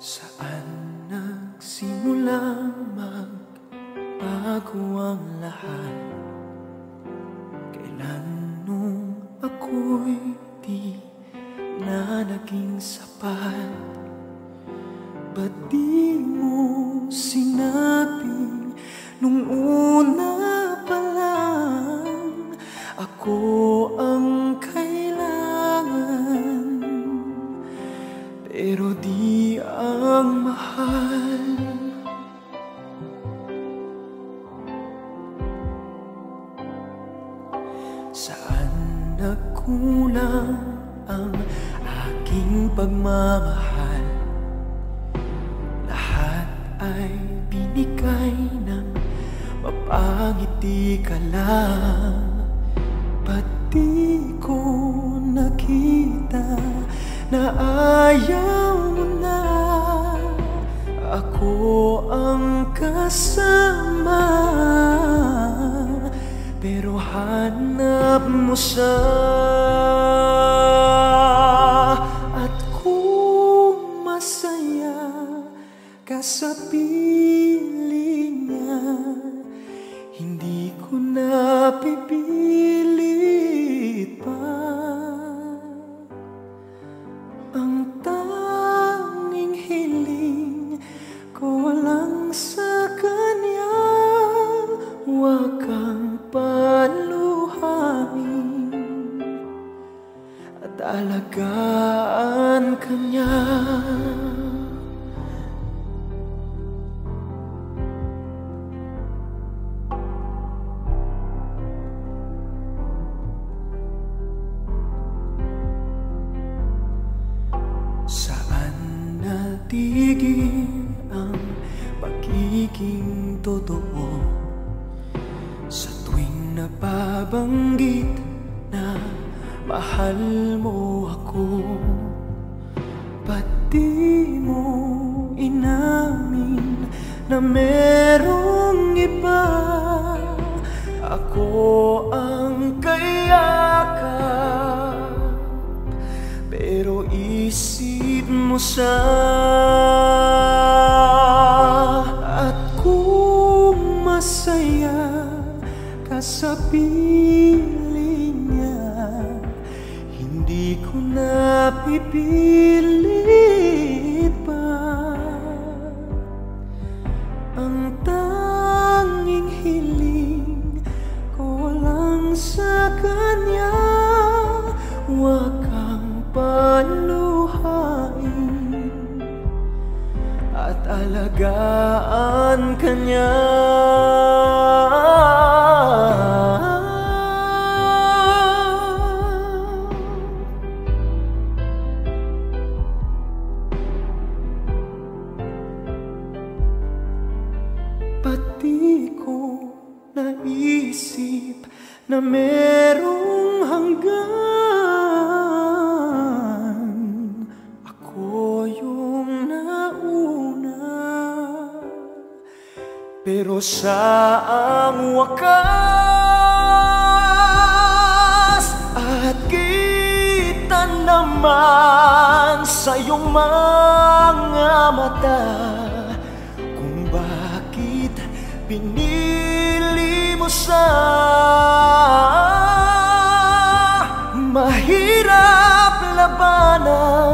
Saan nagsimulang magbago ang lahat? Kailan nung ako'y di na naging sapat? Ba't di mo sinabi nung una pa lang ako ang kailangan, pero di ang mahal? Saan nagkulang ang aking pagmamahal? Lahat ay binigay ng mapangiti ka lang. Ba't di ko nakita na ayaw mo na ako ang kasama, pero hanap mo siya? At kung masaya ka sa piling niya, hindi ko na pipilit pa. Ang tanging hiling ko lang sa kanya, huwag kang paluhain at alagaan ka niya. Saan natigil ang pagiging totoo? Sa tuwing nababanggit na mahal mo ako, ba't di mo inamin na merong iba? Ako ang kayakap, pero isip mo siya. At kung masaya ka sa piling niya, hindi ko na pipilit pa. Ang tanging hiling ko lang sa kanya, huwag kang paluhain at alagaan ka niya. Ba't di ko naisip na merong hanggan? Ako yung nauna, pero sa ang wakas, at kita naman sa iyong mga mata kung bakit pinili mo siya. Mahirap labanan